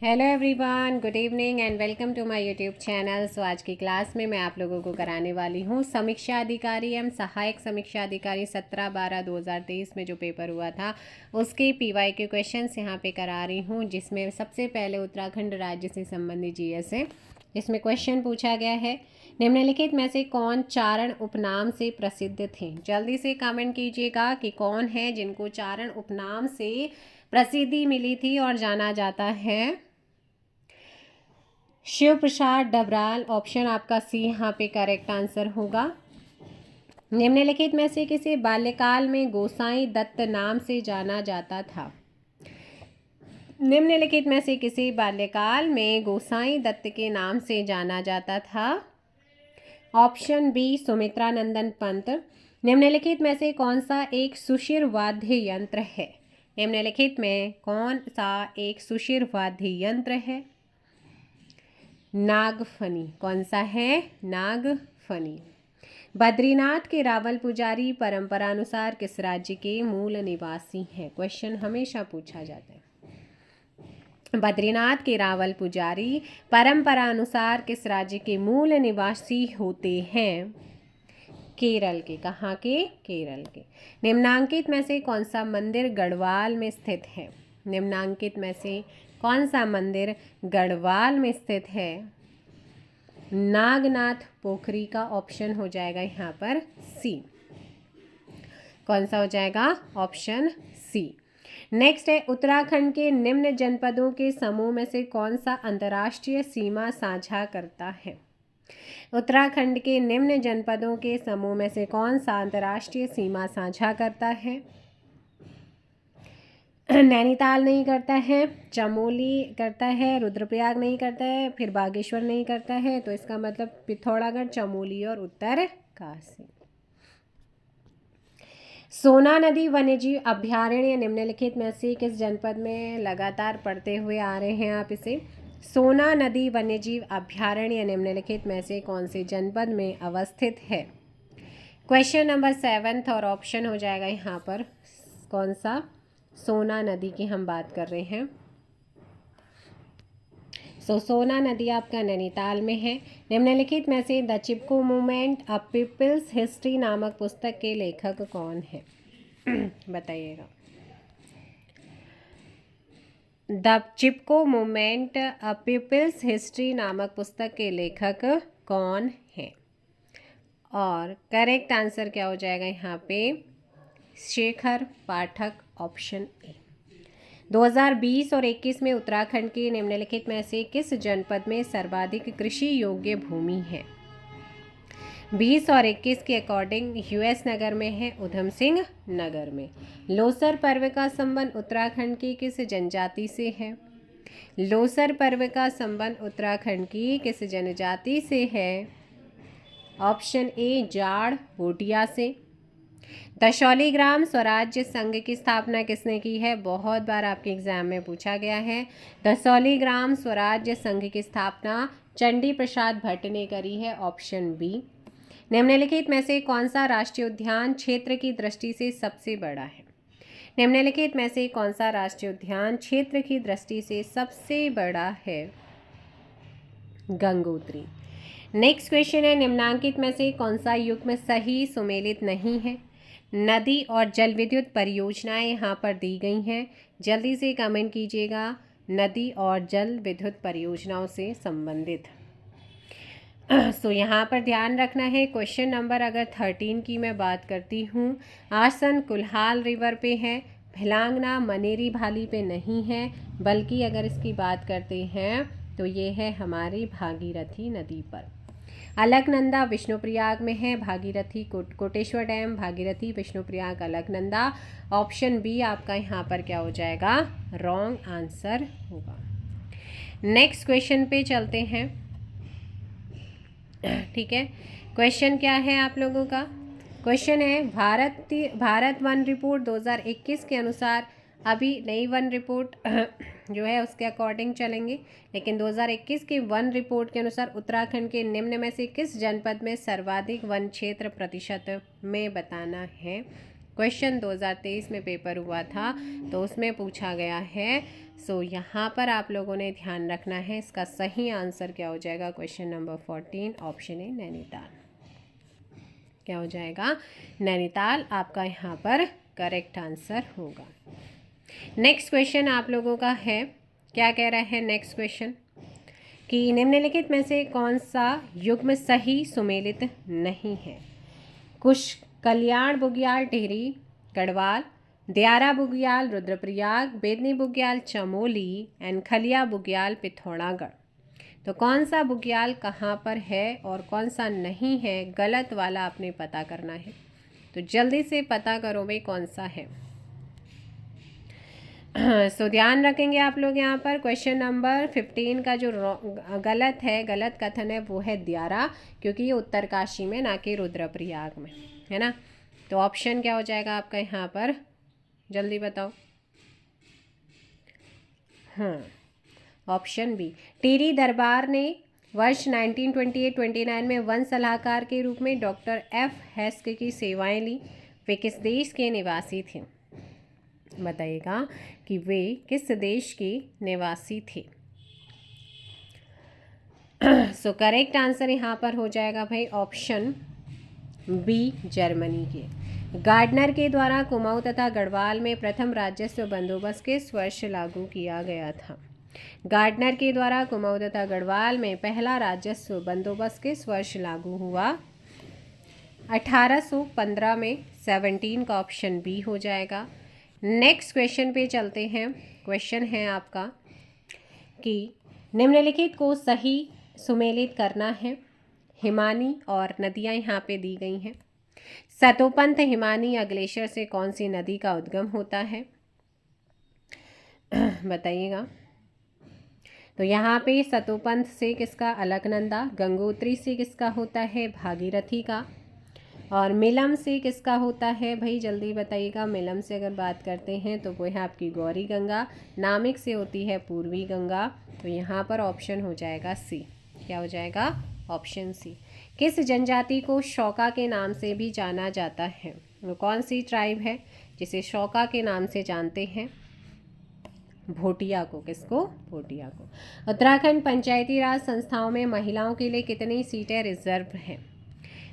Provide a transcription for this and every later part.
Hello everyone, good evening and welcome to my YouTube channel. So आज की class में मैं आप लोगों को कराने वाली हूँ समीक्षा अधिकारी एवं सहायक समीक्षा अधिकारी 17/12/2023 में जो पेपर हुआ था उसके PYQ क्वेश्चंस यहाँ पे करा रही हूँ, जिसमें सबसे पहले उत्तराखंड राज्य से संबंधित GS है। इसमें क्वेश्चन पूछा गया है, निम्नलिखित में से कौन चारण उपनाम से प्रसिद्ध थे। जल्दी से कमेंट कीजिएगा कि कौन है जिनको चारण उपनाम से प्रसिद्धि मिली थी और जाना जाता है। शिव प्रसाद डबराल, ऑप्शन आपका सी यहाँ पे करेक्ट आंसर होगा। निम्नलिखित में से किसे बाल्यकाल में गोसाई दत्त नाम से जाना जाता था। निम्नलिखित में से किसे बाल्यकाल में गोसाई दत्त के नाम से जाना जाता था। ऑप्शन बी सुमित्रा नंदन पंत। निम्नलिखित में से कौन सा एक सुशिर वाद्य यंत्र है। निम्नलिखित में कौन सा एक सुशिर वाद्य यंत्र है। नागफनी। कौन सा है? नागफनी। बद्रीनाथ के रावल पुजारी परंपरानुसार किस राज्य के मूल निवासी हैं। क्वेश्चन हमेशा पूछा जाता है। बद्रीनाथ के रावल पुजारी परंपरानुसार किस राज्य के मूल निवासी होते हैं। केरल के। कहाँ के? केरल के। निम्नांकित में से कौन सा मंदिर गढ़वाल में स्थित है। निम्नांकित में से कौन सा मंदिर गढ़वाल में स्थित है। नागनाथ पोखरी का ऑप्शन हो जाएगा यहाँ पर सी। कौन सा हो जाएगा? Option C. नेक्स्ट है, उत्तराखंड के निम्न जनपदों के समूह में से कौन सा अंतर्राष्ट्रीय सीमा साझा करता है। उत्तराखंड के निम्न जनपदों के समूह में से कौन सा अंतर्राष्ट्रीय सीमा साझा करता है। नैनीताल नहीं करता है, चमोली करता है, रुद्रप्रयाग नहीं करता है, फिर बागेश्वर नहीं करता है, तो इसका मतलब पिथौरागढ़, चमोली और उत्तरकाशी। सोना नदी वन्यजीव अभ्यारण्य निम्नलिखित में से किस जनपद में लगातार पढ़ते हुए आ रहे हैं आप इसे। सोना नदी वन्यजीव अभ्यारण्य निम्नलिखित में से कौन से जनपद में अवस्थित है। क्वेश्चन नंबर 7 और ऑप्शन हो जाएगा यहाँ पर कौन सा। सोना नदी की हम बात कर रहे हैं। सोना नदी आपका नैनीताल में है। निम्नलिखित में से the Chipko movement a people's history नामक पुस्तक के लेखक कौन है। बताइएगा। The Chipko movement a people's history नामक पुस्तक के लेखक कौन है। और करेक्ट आंसर क्या हो जाएगा यहाँ पे। शेखर पाठक, ऑप्शन ए। 2020 और 21 में उत्तराखंड के निम्नलिखित में से किस जनपद में सर्वाधिक कृषि योग्य भूमि है। 20 और 21 के अकॉर्डिंग US नगर में है, उधम सिंह नगर में। लोसर पर्व का संबंध उत्तराखंड की किस जनजाति से है। लोसर पर्व का संबंध उत्तराखंड की किस जनजाति से है। ऑप्शन ए जाड़ भोटिया से। दशौली ग्राम स्वराज्य संघ की स्थापना किसने की है। बहुत बार आपके एग्जाम में पूछा गया है। दशौली ग्राम स्वराज्य संघ की स्थापना चंडी प्रसाद भट्ट ने करी है, ऑप्शन बी। निम्नलिखित में से कौन सा राष्ट्रीय उद्यान क्षेत्र की दृष्टि से सबसे बड़ा है। निम्नलिखित में से कौन सा राष्ट्रीय उद्यान क्षेत्र की दृष्टि से सबसे बड़ा है। गंगोत्री। नेक्स्ट क्वेश्चन है, निम्नांकित में से कौन सा युग्म सही सुमेलित नहीं है। नदी और जल विद्युत परियोजनाएं यहाँ पर दी गई हैं। जल्दी से कमेंट कीजिएगा नदी और जल विद्युत परियोजनाओं से संबंधित। सो यहाँ पर ध्यान रखना है। क्वेश्चन नंबर अगर 13 की मैं बात करती हूँ, आसन कुल्हाल रिवर पे है, भिलांगना मनेरी भाली पे नहीं है, बल्कि अगर इसकी बात करते हैं तो ये है हमारी भागीरथी नदी पर। अलकनंदा विष्णुप्रयाग में है, Bhagirathi Koteshwar dam, Bhagirathi Vishnuprayag Alaknanda. Option B आपका यहाँ पर क्या हो जाएगा, रॉन्ग आंसर होगा। नेक्स्ट क्वेश्चन पे चलते हैं। ठीक है, क्वेश्चन क्या है आप लोगों का। क्वेश्चन है, भारत वन रिपोर्ट 2021 के अनुसार, अभी नई वन रिपोर्ट जो है उसके अकॉर्डिंग चलेंगे, लेकिन 2021 की वन रिपोर्ट के अनुसार उत्तराखंड के निम्न में से किस जनपद में सर्वाधिक वन क्षेत्र प्रतिशत में बताना है। क्वेश्चन 2023 में पेपर हुआ था तो उसमें पूछा गया है सो यहाँ पर आप लोगों ने ध्यान रखना है, इसका सही आंसर क्या हो जाएगा, question number 14 option A Nainital. क्या हो जाएगा, नैनीताल आपका यहाँ पर करेक्ट आंसर होगा। नेक्स्ट क्वेश्चन आप लोगों का है, क्या कह रहा है नेक्स्ट क्वेश्चन, कि निम्नलिखित में से कौन सा युग्म सही सुमेलित नहीं है। कुश कल्याण बुग्याल टिहरी गढ़वाल, दियारा बुग्याल रुद्रप्रयाग, बेदनी बुग्याल चमोली एंड खलिया बुग्याल पिथौरागढ़। तो कौन सा बुग्याल कहाँ पर है और कौन सा नहीं है, गलत वाला आपने पता करना है। तो जल्दी से पता करो भाई कौन सा है। सो ध्यान रखेंगे आप लोग यहाँ पर क्वेश्चन नंबर 15 का जो गलत है, गलत कथन है, वो है दियारा, क्योंकि ये उत्तरकाशी में ना कि रुद्रप्रयाग में है ना। तो ऑप्शन क्या हो जाएगा आपका यहाँ पर, जल्दी बताओ। हाँ, ऑप्शन बी, टिहरी दरबार ने वर्ष 1928-29 में वन सलाहकार के रूप में डॉक्टर एफ हेस्क की सेवाएं ली। वे किस देश के निवासी थे, बताइएगा कि वे किस देश के निवासी थे। सो करेक्ट आंसर यहाँ पर हो जाएगा भाई ऑप्शन बी, जर्मनी के। गार्डनर के द्वारा कुमाऊं तथा गढ़वाल में प्रथम राजस्व बंदोबस्त किस वर्ष लागू किया गया था। गार्डनर के द्वारा कुमाऊं तथा गढ़वाल में पहला राजस्व बंदोबस्त किस वर्ष लागू हुआ, 1815 में। 17 का ऑप्शन बी हो जाएगा। नेक्स्ट क्वेश्चन पे चलते हैं। क्वेश्चन है आपका कि निम्नलिखित को सही सुमेलित करना है। हिमानी और नदियाँ यहाँ पे दी गई हैं। सतोपंथ हिमानी या ग्लेशियर से कौन सी नदी का उद्गम होता है, बताइएगा। तो यहाँ पे सतोपंथ से किसका, अलकनंदा। गंगोत्री से किसका होता है, भागीरथी का। और मिलम से किसका होता है भाई, जल्दी बताइएगा। मिलम से अगर बात करते हैं तो वो है आपकी गौरी गंगा। नामिक से होती है पूर्वी गंगा। तो यहाँ पर ऑप्शन हो जाएगा सी। क्या हो जाएगा, ऑप्शन सी। किस जनजाति को शौका के नाम से भी जाना जाता है, वो कौन सी ट्राइब है जिसे शौका के नाम से जानते हैं, भोटिया को। किसको, भोटिया को। उत्तराखंड पंचायती राज संस्थाओं में महिलाओं के लिए कितनी सीटें रिजर्व हैं,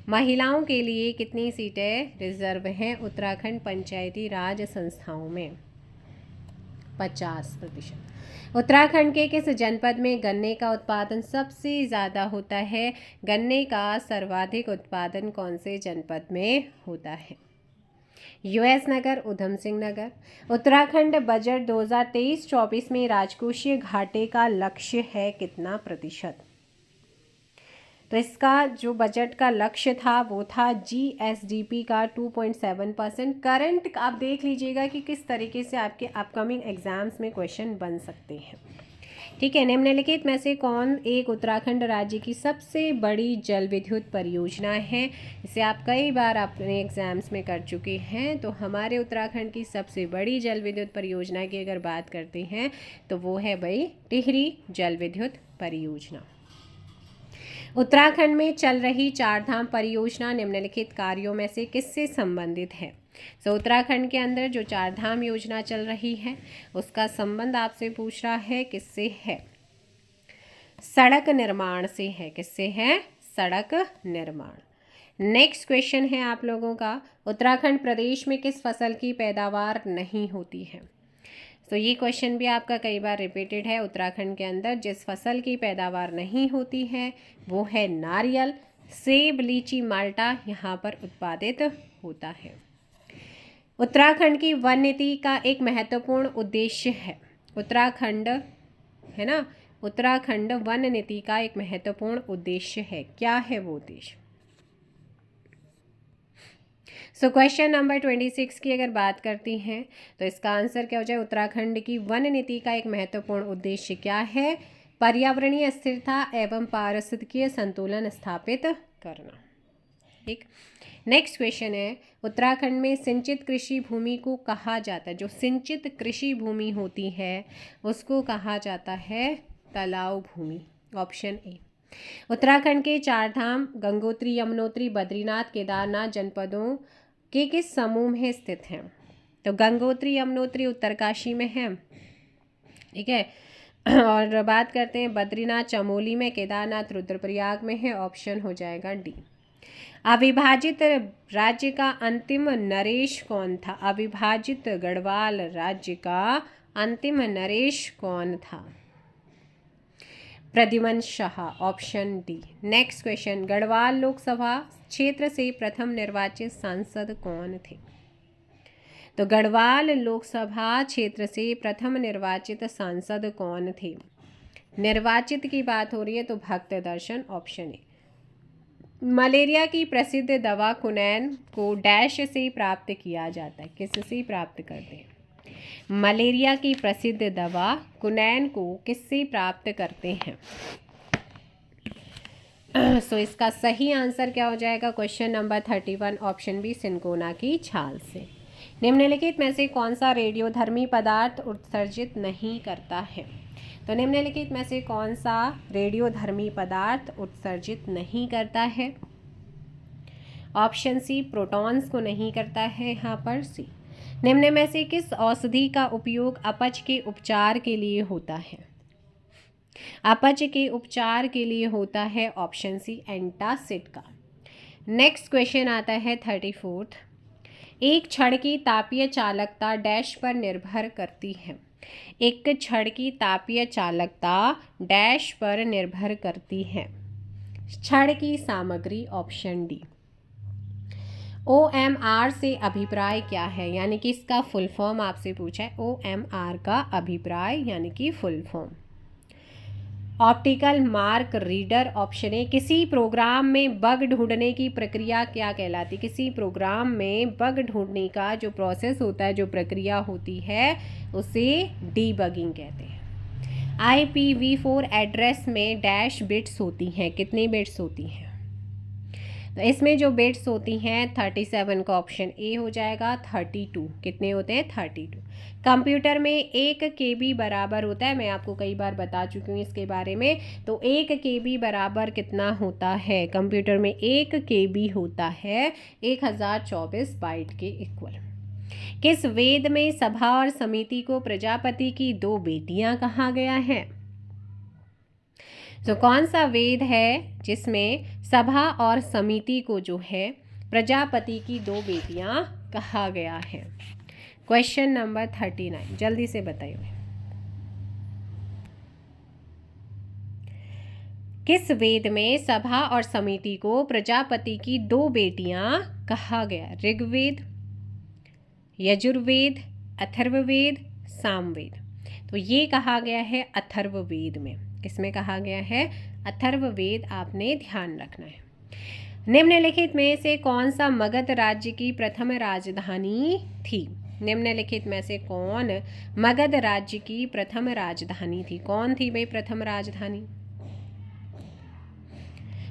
महिलाओं के लिए कितनी सीटें रिजर्व हैं उत्तराखंड पंचायती राज संस्थाओं में, 50%। उत्तराखंड के किस जनपद में गन्ने का उत्पादन सबसे ज़्यादा होता है, गन्ने का सर्वाधिक उत्पादन कौन से जनपद में होता है, यूएस नगर, उधम सिंह नगर। उत्तराखंड बजट 2023-24 में राजकोषीय घाटे का लक्ष्य है कितना प्रतिशत। तो इसका जो बजट का लक्ष्य था वो था जीएसडीपी का 2.7%। करंट आप देख लीजिएगा कि किस तरीके से आपके अपकमिंग एग्जाम्स में क्वेश्चन बन सकते हैं। ठीक है, निम्नलिखित में से कौन एक उत्तराखंड राज्य की सबसे बड़ी जल विद्युत परियोजना है, इसे आप कई बार अपने एग्जाम्स में कर चुके हैं। तो हमारे उत्तराखंड की सबसे बड़ी जल विद्युत परियोजना की अगर बात करते हैं तो वो है भाई टिहरी जल विद्युत परियोजना। उत्तराखंड में चल रही चारधाम परियोजना निम्नलिखित कार्यों में से किससे संबंधित है। तो उत्तराखंड के अंदर जो चारधाम योजना चल रही है उसका संबंध आपसे पूछ रहा है किससे है, सड़क निर्माण से है। किससे है, सड़क निर्माण। नेक्स्ट क्वेश्चन है आप लोगों का, उत्तराखंड प्रदेश में किस फसल की पैदावार नहीं होती है। तो ये क्वेश्चन भी आपका कई बार रिपीटेड है। उत्तराखंड के अंदर जिस फसल की पैदावार नहीं होती है वो है नारियल। सेब, लीची, माल्टा यहाँ पर उत्पादित होता है। उत्तराखंड की वन नीति का एक महत्वपूर्ण उद्देश्य है, उत्तराखंड है ना, उत्तराखंड वन नीति का एक महत्वपूर्ण उद्देश्य है, क्या है वो उद्देश्य। सो क्वेश्चन नंबर 26 की अगर बात करती हैं तो इसका आंसर क्या हो जाए, उत्तराखंड की वन नीति का एक महत्वपूर्ण उद्देश्य क्या है, पर्यावरणीय स्थिरता एवं पारिस्थितिकीय संतुलन स्थापित करना। ठीक, नेक्स्ट क्वेश्चन है, उत्तराखंड में सिंचित कृषि भूमि को कहा जाता है, जो सिंचित कृषि भूमि होती है उसको कहा जाता है तालाब भूमि, ऑप्शन ए। उत्तराखंड के चारधाम गंगोत्री, यमुनोत्री, बद्रीनाथ, केदारनाथ जनपदों के किस समूह में स्थित हैं। तो गंगोत्री, यमुनोत्री उत्तरकाशी में है, ठीक है। और बात करते हैं बद्रीनाथ चमोली में, केदारनाथ रुद्रप्रयाग में है, ऑप्शन हो जाएगा डी। अविभाजित राज्य का अंतिम नरेश कौन था? अविभाजित गढ़वाल राज्य का अंतिम नरेश कौन था? Pradyuman Shah, option D. Next question, Garhwal Lok Sabha क्षेत्र से प्रथम निर्वाचित सांसद कौन थे? तो गढ़वाल लोकसभा क्षेत्र से प्रथम निर्वाचित सांसद कौन थे? निर्वाचित की बात हो रही है तो भक्त दर्शन, ऑप्शन ए। मलेरिया की प्रसिद्ध दवा कुनैन को डैश से प्राप्त किया जाता है? किससे प्राप्त करते हैं? मलेरिया की प्रसिद्ध दवा कुनैन को किससे प्राप्त करते हैं? सो इसका सही आंसर क्या हो जाएगा? Question number 31, option B, cinchona की छाल से। निम्नलिखित में से कौन सा रेडियोधर्मी पदार्थ उत्सर्जित नहीं करता है? तो निम्नलिखित में से कौन सा रेडियोधर्मी पदार्थ उत्सर्जित नहीं करता है? ऑप्शन सी, प्रोटॉन्स को नहीं करता है यहाँ पर। सी, निम्न में से किस औषधि का उपयोग अपच के उपचार के लिए होता है? अपच के उपचार के लिए होता है, ऑप्शन सी, एंटासिड का। नेक्स्ट क्वेश्चन आता है 34। एक छड़ की तापीय चालकता डैश पर निर्भर करती है? एक छड़ की तापीय चालकता डैश पर निर्भर करती है? छड़ की सामग्री, ऑप्शन डी। OMR से अभिप्राय क्या है? यानी कि इसका फुल फॉर्म आपसे पूछा है। OMR का अभिप्राय यानी कि full form, optical mark reader, option A. किसी प्रोग्राम में बग ढूंढने की प्रक्रिया क्या कहलाती है? किसी प्रोग्राम में बग ढूंढने का जो प्रोसेस होता है, जो प्रक्रिया होती है, उसे डीबगिंग कहते हैं। IPv4 एड्रेस में डैश बिट्स होती हैं? कितनी बिट्स होती हैं? तो इसमें जो बिट्स होती हैं 37 का ऑप्शन ए हो जाएगा। 32 कितने होते हैं? 32। कंप्यूटर में 1 KB बराबर होता है, मैं आपको कई बार बता चुकी हूँ इसके बारे में। तो 1 KB बराबर कितना होता है? कंप्यूटर में 1 KB होता है 1024 बाइट के इक्वल। किस वेद में सभा और समिति को प्रजापति की 2 बेटियां कहा गया है? तो कौन सा वेद है जिसमें सभा और समिति को जो है प्रजापति की 2 बेटियां कहा गया है? क्वेश्चन नंबर 39, जल्दी से बताइए। किस वेद में सभा और समिति को प्रजापति की 2 बेटियां कहा गया? ऋग्वेद, यजुर्वेद, अथर्ववेद, सामवेद। तो ये कहा गया है अथर्ववेद में। किसमें कहा गया है? अथर्ववेद, आपने ध्यान रखना है। निम्नलिखित में से कौन सा मगध राज्य की प्रथम राजधानी थी? निम्नलिखित में से कौन मगध राज्य की प्रथम राजधानी थी? कौन थी भाई प्रथम राजधानी?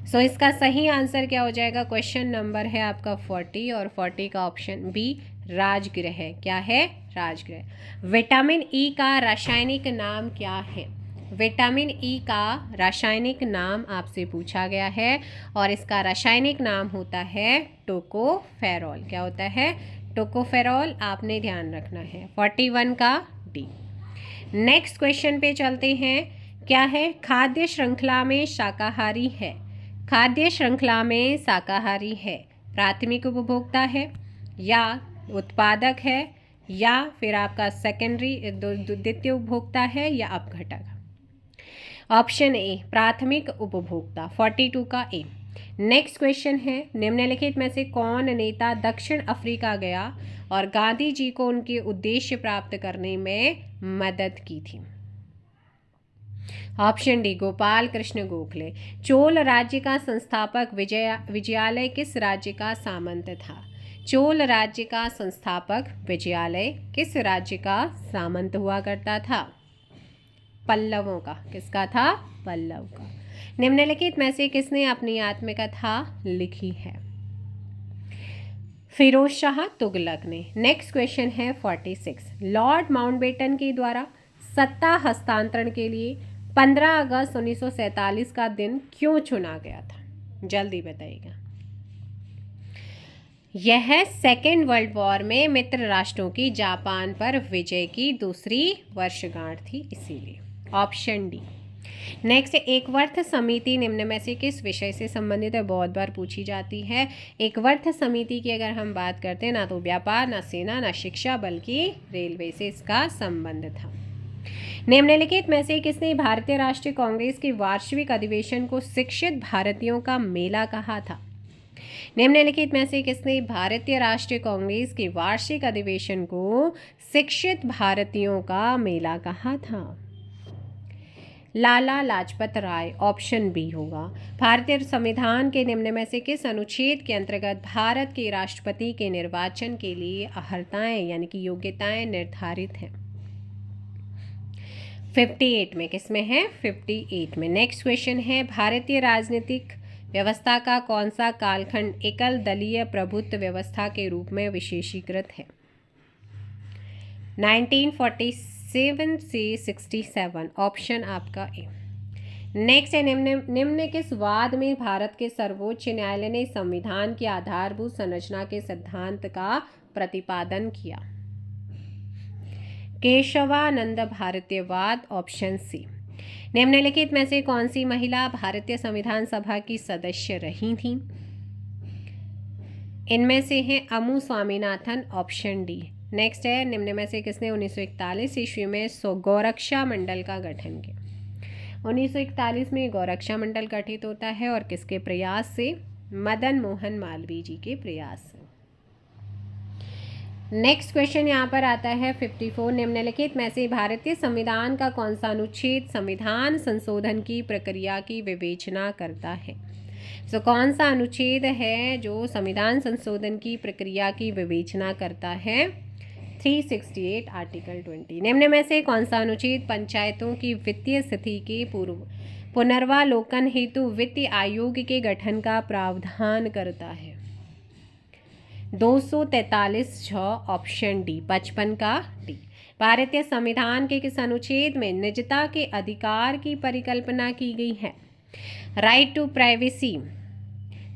सो इसका सही आंसर क्या हो जाएगा? क्वेश्चन नंबर है आपका 40 और 40 का ऑप्शन बी, राजगृह है। क्या है? राजगृह। विटामिन ई का रासायनिक नाम क्या है? विटामिन ई का रासायनिक नाम आपसे पूछा गया है और इसका रासायनिक नाम होता है टोकोफेरॉल। क्या होता है? टोकोफेरॉल, आपने ध्यान रखना है। 41 का डी। नेक्स्ट क्वेश्चन पे चलते हैं। क्या है? खाद्य श्रृंखला में शाकाहारी है। खाद्य श्रृंखला में शाकाहारी है, प्राथमिक उपभोक्ता है या उत्पादक है या फिर आपका सेकेंडरी द्वितीय उपभोक्ता है या अपघटक? ऑप्शन ए, प्राथमिक उपभोक्ता। 42 का ए। नेक्स्ट क्वेश्चन है, निम्नलिखित में से कौन नेता दक्षिण अफ्रीका गया और गांधी जी को उनके उद्देश्य प्राप्त करने में मदद की थी? Option D, Gopal Krishna Gokhale. चोल राज्य का संस्थापक विजयालय किस राज्य का सामंत था? चोल राज्य का संस्थापक विजयालय किस राज्य का सामंत हुआ करता था? पल्लवों का। किसका था? पल्लव का। निम्नलिखित में से किसने अपनी आत्मकथा लिखी है? फिरोज शाह तुगलक ने। नेक्स्ट क्वेश्चन है 46। लॉर्ड माउंटबेटन के द्वारा सत्ता हस्तांतरण के लिए 15 अगस्त 1947 का दिन क्यों चुना गया था? जल्दी बताइएगा। यह सेकेंड वर्ल्ड वॉर में मित्र राष्ट्रों की जापान पर विजय की दूसरी वर्षगांठ थी, इसीलिए ऑप्शन डी। नेक्स्ट, एकवर्थ समिति निम्न में से किस विषय से संबंधित है? बहुत बार पूछी जाती है। एकवर्थ समिति की अगर हम बात करते हैं, ना तो व्यापार, ना सेना, ना शिक्षा, बल्कि रेलवे से इसका संबंध था। निम्नलिखित में से किसने भारतीय राष्ट्रीय कांग्रेस के वार्षिक अधिवेशन को शिक्षित भारतीयों का मेला कहा था? निम्नलिखित में से किसने भारतीय राष्ट्रीय कांग्रेस के वार्षिक अधिवेशन को शिक्षित भारतीयों का मेला कहा था? लाला लाजपत राय, ऑप्शन बी होगा। भारतीय संविधान के निम्न में से किस अनुच्छेद के अंतर्गत भारत के राष्ट्रपति के निर्वाचन के लिए अर्हताएं यानी कि योग्यताएं निर्धारित हैं? 58 में। किसमें है? 58 में। नेक्स्ट क्वेश्चन है, भारतीय राजनीतिक व्यवस्था का कौन सा कालखंड एकल दलीय प्रभुत्व व्यवस्था के रूप में विशेषीकृत है? 1947 से 67, ऑप्शन आपका ए। नेक्स्ट है, निम्न किस वाद में भारत के सर्वोच्च न्यायालय ने संविधान की आधारभूत संरचना के सिद्धांत का प्रतिपादन किया? केशवानंद भारतीयवाद, ऑप्शन सी। निम्नलिखित में से कौन सी महिला भारतीय संविधान सभा की सदस्य रही थी? इनमें से हैं Amu Swaminathan, option D. Next है, निम्न में से किसने 1941 ईस्वी में गौरक्षा मंडल का गठन किया? 1941 में गौरक्षा मंडल गठित होता है और किसके प्रयास से? मदन मोहन मालवीय जी के प्रयास से। नेक्स्ट क्वेश्चन यहाँ पर आता है 54, निम्नलिखित में से भारतीय संविधान का कौन सा अनुच्छेद संविधान संशोधन की प्रक्रिया की विवेचना करता है? सो कौन सा अनुच्छेद है जो संविधान संशोधन की प्रक्रिया की विवेचना करता है? 368 आर्टिकल 20। निम्न में से कौन सा अनुच्छेद पंचायतों की वित्तीय स्थिति के पुनर्वालोकन हेतु वित्त आयोग के गठन का प्रावधान करता है? 243(6), ऑप्शन डी। 55 का डी। भारतीय संविधान के किस अनुच्छेद में निजता के अधिकार की परिकल्पना की गई है? Right to privacy.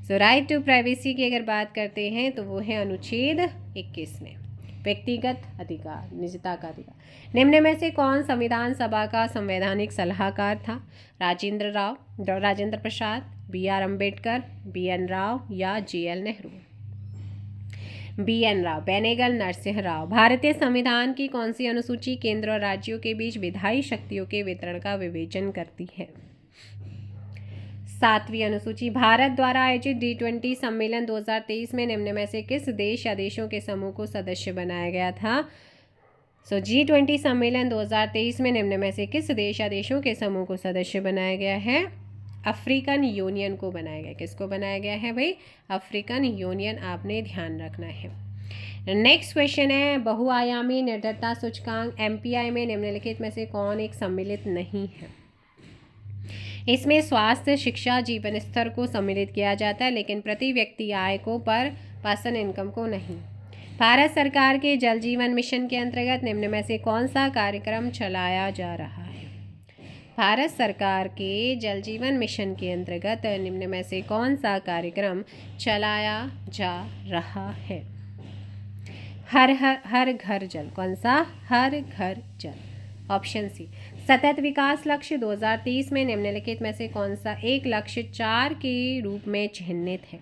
So right to privacy की अगर बात करते हैं तो वो है अनुच्छेद 21 में, व्यक्तिगत अधिकार, निजता का अधिकार। निम्न में से कौन संविधान सभा का संवैधानिक सलाहकार था? राजेंद्र प्रसाद, BR अम्बेडकर, BN राव या JL नेहरू? BN राव, बेनेगल नरसिंह राव। भारतीय संविधान की कौन सी अनुसूची केंद्र और राज्यों के बीच विधायी शक्तियों के वितरण का विवेचन करती है? 7वीं अनुसूची। भारत द्वारा आयोजित G20 सम्मेलन 2023 में निम्न में से किस देश या देशों के समूह को सदस्य बनाया गया था? सो G20 सम्मेलन 2023 में निम्न में से किस देश या देशों के समूह को सदस्य बनाया गया है? अफ्रीकन यूनियन को बनाया गया। किसको बनाया गया है भाई? अफ्रीकन यूनियन, आपने ध्यान रखना है। नेक्स्ट क्वेश्चन है, बहुआयामी निर्धरता सूचकांक MPI में निम्नलिखित में से कौन एक सम्मिलित नहीं है? इसमें स्वास्थ्य, शिक्षा, जीवन स्तर को सम्मिलित किया जाता है, लेकिन प्रति व्यक्ति आय को पर पर्सन इनकम को नहीं। भारत सरकार के जल जीवन मिशन के अंतर्गत निम्न में से कौन सा कार्यक्रम चलाया जा रहा है? भारत सरकार के जल जीवन मिशन के अंतर्गत निम्न में से कौन सा कार्यक्रम चलाया जा रहा है? हर घर जल। कौन सा? हर घर जल, ऑप्शन सी। सतत विकास लक्ष्य 2030 में निम्नलिखित में से कौन सा एक लक्ष्य 4 के रूप में चिह्नित है?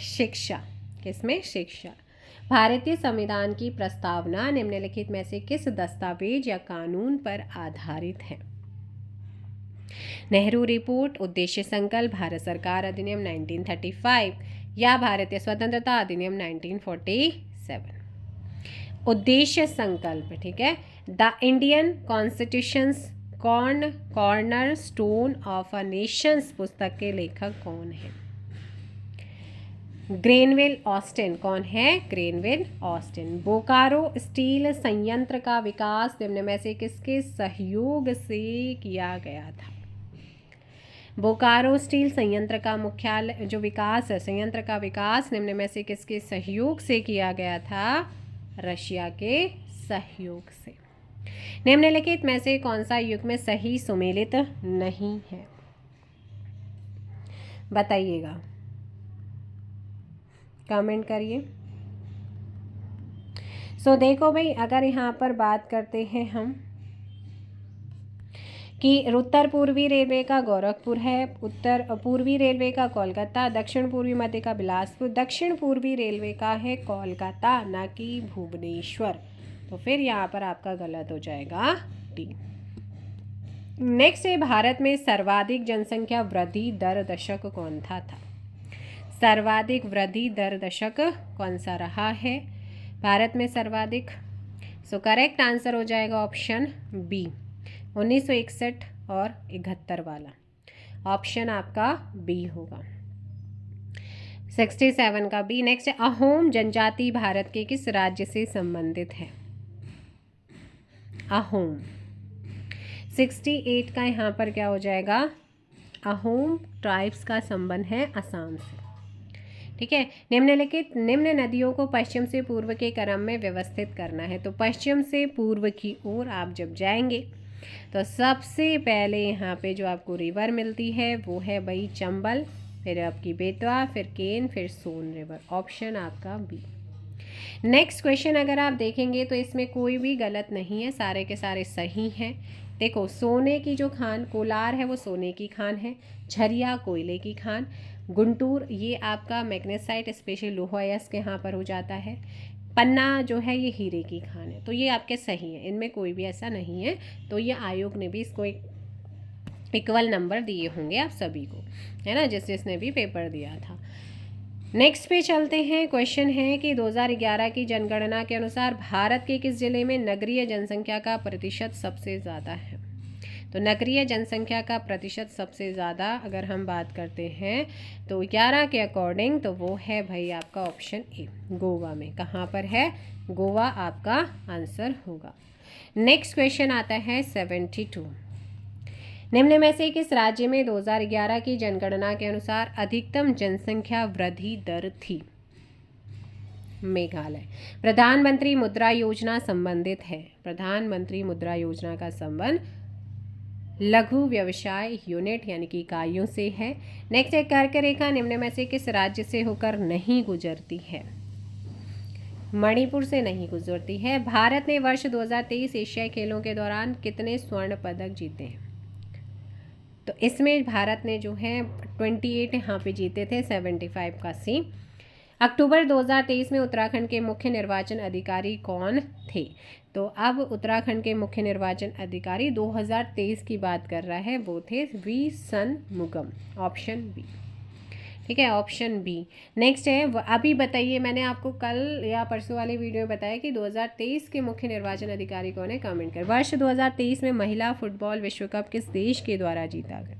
शिक्षा। किसमें? शिक्षा। भारतीय संविधान की प्रस्तावना निम्नलिखित में से किस दस्तावेज या कानून पर आधारित है? नेहरू रिपोर्ट, उद्देश्य संकल्प, भारत सरकार अधिनियम 1935 या भारतीय स्वतंत्रता अधिनियम 1947? उद्देश्य संकल्प, ठीक है। The Indian constitutions corner stone of a Nations पुस्तक के लेखक कौन है? Granville Austin. कौन है? Granville Austin. बोकारो स्टील संयंत्र का विकास निम्न में से किसके सहयोग से किया गया था? बोकारो स्टील संयंत्र का मुख्यालय जो विकास है, संयंत्र का विकास निम्न में से किसके सहयोग से किया गया था? रशिया के सहयोग से। निम्नलिखित में से कौन सा युग्म सही सुमेलित नहीं है? बताइएगा। कमेंट करिए। सो देखो भाई, अगर यहाँ पर बात करते हैं हम कि उत्तर पूर्वी रेलवे का गोरखपुर है, उत्तर पूर्वी रेलवे का कोलकाता, दक्षिण पूर्वी मध्य का बिलासपुर, दक्षिण पूर्वी रेलवे का है कोलकाता, ना कि भुवनेश्वर। तो फिर यहाँ पर आपका गलत हो जाएगा डी। नेक्स्ट है, भारत में सर्वाधिक जनसंख्या वृद्धि दर दशक कौन था? सर्वाधिक वृद्धि दर दशक कौन सा रहा है भारत में सर्वाधिक? सो करेक्ट आंसर हो जाएगा ऑप्शन बी, 1961 और 71 वाला। ऑप्शन आपका बी होगा, 67 का बी। नेक्स्ट है, अहोम जनजाति भारत के किस राज्य से संबंधित है? अहोम। 68 का यहाँ पर क्या हो जाएगा? अहोम ट्राइब्स का संबंध है असम से। ठीक है। निम्नलिखित निम्न नदियों को पश्चिम से पूर्व के क्रम में व्यवस्थित करना है। तो पश्चिम से पूर्व की ओर आप जब जाएंगे तो सबसे पहले यहाँ पे जो आपको रिवर मिलती है वो है भाई चंबल, फिर आपकी बेतवा, फिर केन, फिर सोन रिवर। ऑप्शन आपका बी। नेक्स्ट क्वेश्चन अगर आप देखेंगे तो इसमें कोई भी गलत नहीं है, सारे के सारे सही हैं। देखो, सोने की जो खान कोलार है वो सोने की खान है, झरिया कोयले की खान, गुंटूर ये आपका मैग्नेसाइट स्पेशल लोहा अयस्क यहाँ पर हो जाता है, पन्ना जो है ये हीरे की खान है। तो ये आपके सही है, इनमें कोई भी ऐसा नहीं है। तो ये आयोग ने भी इसको एक इक्वल नंबर दिए होंगे आप सभी को, है ना, जिसने भी पेपर दिया था। नेक्स्ट पे चलते हैं। क्वेश्चन है कि 2011 की जनगणना के अनुसार भारत के किस जिले में नगरीय जनसंख्या का प्रतिशत सबसे ज़्यादा है? तो नगरीय जनसंख्या का प्रतिशत सबसे ज़्यादा अगर हम बात करते हैं तो 11 के अकॉर्डिंग तो वो है भाई आपका ऑप्शन ए, गोवा में। कहाँ पर है? गोवा आपका आंसर होगा। नेक्स्ट क्वेश्चन आता है 72। निम्न में से किस राज्य में 2011 की जनगणना के अनुसार अधिकतम जनसंख्या वृद्धि दर थी? मेघालय। प्रधानमंत्री मुद्रा योजना संबंधित है। प्रधानमंत्री मुद्रा योजना का संबंध लघु व्यवसाय यूनिट यानी कि इकाइयों से है। नेक्स्ट है, कर्क रेखा निम्न में से किस राज्य से होकर नहीं गुजरती है? मणिपुर से नहीं गुजरती है। भारत ने वर्ष 2023 एशियाई खेलों के दौरान कितने स्वर्ण पदक जीते हैं? तो इसमें भारत ने जो है 28 यहाँ पे जीते थे, 75 का सी। अक्टूबर 2023 में उत्तराखंड के मुख्य निर्वाचन अधिकारी कौन थे? तो अब उत्तराखंड के मुख्य निर्वाचन अधिकारी 2023 की बात कर रहा है, वो थे वी षणमुगम। Option B. ठीक है, ऑप्शन बी। नेक्स्ट है, अभी बताइए, मैंने आपको कल या परसों वाली वीडियो में बताया कि 2023 के मुख्य निर्वाचन अधिकारी कौन है, कमेंट कर। वर्ष 2023 में महिला फुटबॉल विश्व कप किस देश के द्वारा जीता गया?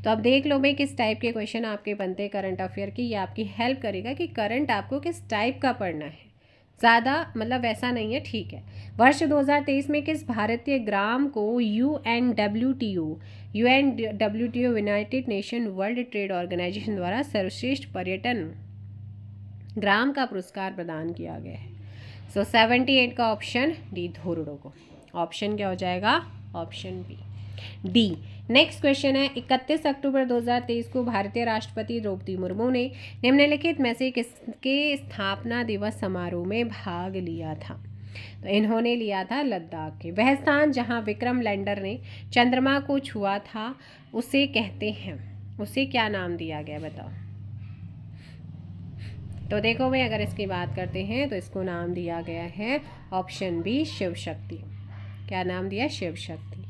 तो अब देख लो भाई किस टाइप के क्वेश्चन आपके बनते हैं करंट अफेयर की। ये आपकी हेल्प करेगा कि करंट आपको किस टाइप का पढ़ना है, ज़्यादा मतलब वैसा नहीं है। ठीक है। वर्ष 2023 में किस भारतीय ग्राम को UNWTO United Nation World Trade Organisation द्वारा सर्वश्रेष्ठ पर्यटन ग्राम का पुरस्कार प्रदान किया गया है? सो 78 का ऑप्शन डी, धोरडो को। ऑप्शन क्या हो जाएगा? Option B, D. Next question है, 31 अक्टूबर 2023 को भारतीय राष्ट्रपति द्रौपदी मुर्मू ने निम्नलिखित में से किसके स्थापना दिवस समारोह में भाग लिया था? तो इन्होंने लिया था लद्दाख के। वह स्थान जहां विक्रम लैंडर ने चंद्रमा को छुआ था उसे कहते हैं, उसे क्या नाम दिया गया बताओ? तो देखो भाई, अगर इसकी बात करते हैं तो इसको नाम दिया गया है ऑप्शन बी, शिव शक्ति। क्या नाम दिया? शिव शक्ति।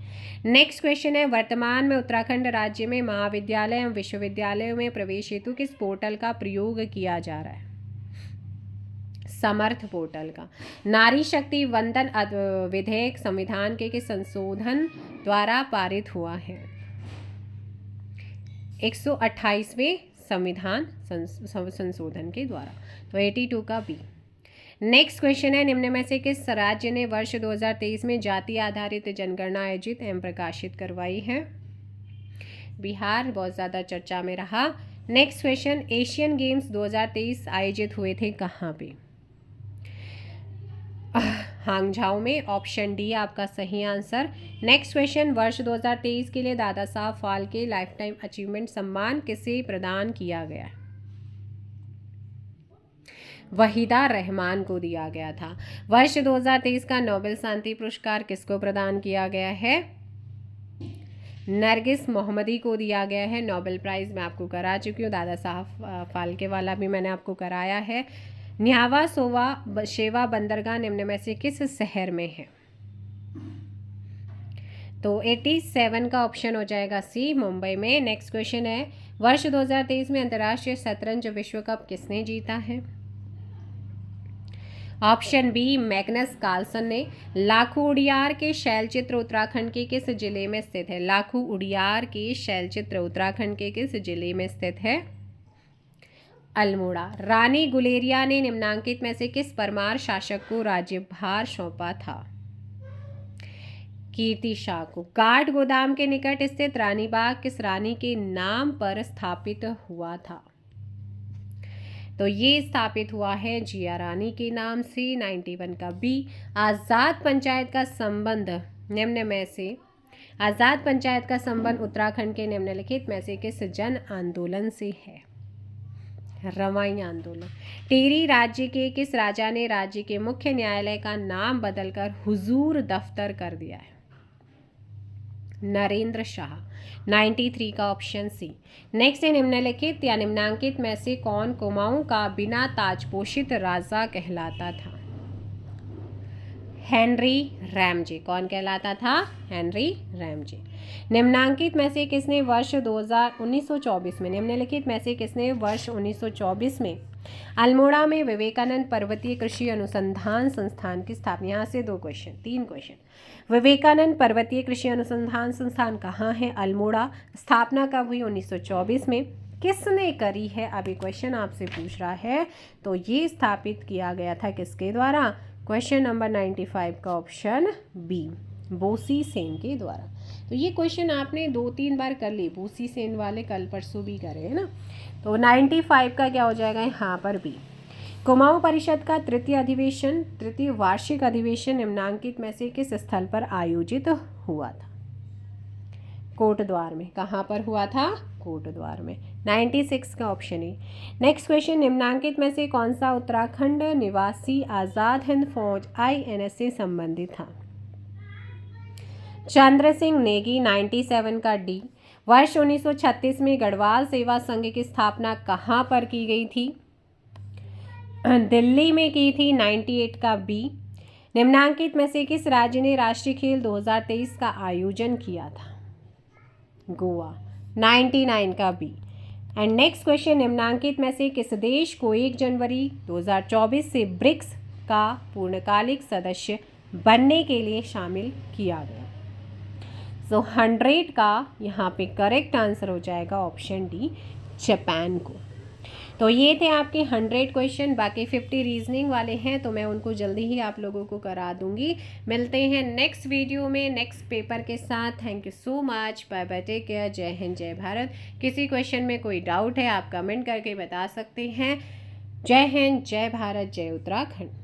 नेक्स्ट क्वेश्चन है, वर्तमान में उत्तराखंड राज्य में महाविद्यालय एवं विश्वविद्यालयों में प्रवेश हेतु किस पोर्टल का प्रयोग किया जा रहा है? समर्थ पोर्टल का। नारी शक्ति वंदन विधेयक संविधान के संशोधन द्वारा पारित हुआ है? 128वें संविधान संशोधन के द्वारा। तो 82 का बी। नेक्स्ट क्वेश्चन है, निम्न में से किस राज्य ने वर्ष 2023 में जाति आधारित जनगणना आयोजित एवं प्रकाशित करवाई है? बिहार बहुत ज़्यादा चर्चा में रहा। नेक्स्ट क्वेश्चन, एशियन गेम्स 2023 आयोजित हुए थे कहाँ पे? हांगझाओ में। ऑप्शन डी आपका सही आंसर। नेक्स्ट क्वेश्चन, वर्ष 2023 के लिए Dada Saheb Phalke life time achievement सम्मान किसे प्रदान किया गया? वहीदा रहमान को दिया गया था। वर्ष 2023 का नोबेल शांति पुरस्कार किसको प्रदान किया गया है? नरगिस मोहम्मदी को दिया गया है। नोबेल प्राइज़ मैं आपको करा चुकी हूँ, दादा साहब फाल्के वाला भी मैंने आपको कराया है। न्यावा शेवा बंदरगाह निम्न में से किस शहर में है? तो 87 का ऑप्शन हो जाएगा सी, मुंबई में। नेक्स्ट क्वेश्चन है, वर्ष 2023 में अंतर्राष्ट्रीय शतरंज विश्व कप किसने जीता है? ऑप्शन बी, मैग्नस कार्लसन ने। लाखू उडियार के शैलचित्र उत्तराखंड के किस जिले में स्थित है? लाखू उडियार के शैलचित्र उत्तराखंड के किस जिले में स्थित है? अल्मोड़ा। रानी गुलेरिया ने निम्नांकित में से किस परमार शासक को राज्यभार सौंपा था? कीर्ति शाह को। काठ गोदाम के निकट स्थित रानी बाग किस रानी के नाम पर स्थापित हुआ था? तो ये स्थापित हुआ है जिया रानी के नाम से। 91 का बी। आज़ाद पंचायत का संबंध निम्न में से उत्तराखंड के निम्नलिखित में से किस जन आंदोलन से है? रवाई आंदोलन। टिहरी राज्य के किस राजा ने राज्य के मुख्य न्यायालय का नाम बदलकर हुजूर दफ्तर कर दिया है? नरेंद्र शाह। 93 का ऑप्शन सी। नेक्स्ट है, निम्नलिखित या निम्नांकित में से कौन कुमाऊं का बिना ताजपोषित राजा कहलाता था? Henry Ramsay. कौन कहलाता था? Henry Ramsay. निम्नांकित में से किसने वर्ष 1924 में निम्नलिखित में से किसने वर्ष 1924 में अल्मोड़ा में विवेकानंद पर्वतीय कृषि अनुसंधान संस्थान की स्थापना? यहाँ से 3 क्वेश्चन। विवेकानंद पर्वतीय कृषि अनुसंधान संस्थान कहाँ है? अल्मोड़ा। स्थापना कब हुई? 1924 में। किसने करी है? अभी क्वेश्चन आपसे पूछ रहा है, तो ये स्थापित किया गया था किसके द्वारा? क्वेश्चन नंबर 95 का ऑप्शन बी, बोसी सेन के द्वारा। तो ये क्वेश्चन आपने 2-3 बार कर ली, बोसी सेन वाले कल परसों भी करे है ना। तो 95 का क्या हो जाएगा यहाँ पर बी। कुमाऊं परिषद का तृतीय वार्षिक अधिवेशन निम्नांकित में से किस स्थल पर आयोजित हुआ था? कोटद्वार में। कहाँ पर हुआ था? कोटद्वार में। 96 का ऑप्शन है। नेक्स्ट क्वेश्चन, निम्नांकित में से कौन सा उत्तराखंड निवासी आज़ाद हिंद फौज INS से संबंधित था? चंद्र सिंह नेगी। 97 का डी। वर्ष 1936 में गढ़वाल सेवा संघ की स्थापना कहाँ पर की गई थी? दिल्ली में की थी। 98 का बी। निम्नांकित में से किस राज्य ने राष्ट्रीय खेल 2023 का आयोजन किया था? गोवा। 99 का बी। एंड नेक्स्ट क्वेश्चन, निम्नांकित में से किस देश को 1 जनवरी 2024 से ब्रिक्स का पूर्णकालिक सदस्य बनने के लिए शामिल किया गया? सो 100 का यहाँ पे करेक्ट आंसर हो जाएगा ऑप्शन डी, जापान को। तो ये थे आपके 100 क्वेश्चन। बाकी 50 रीजनिंग वाले हैं, तो मैं उनको जल्दी ही आप लोगों को करा दूंगी। मिलते हैं नेक्स्ट वीडियो में नेक्स्ट पेपर के साथ। Thank you so much. Bye bye, take care. जय हिंद, जय भारत। किसी क्वेश्चन में कोई डाउट है आप कमेंट करके बता सकते हैं। जय हिंद, जय भारत, जय उत्तराखंड।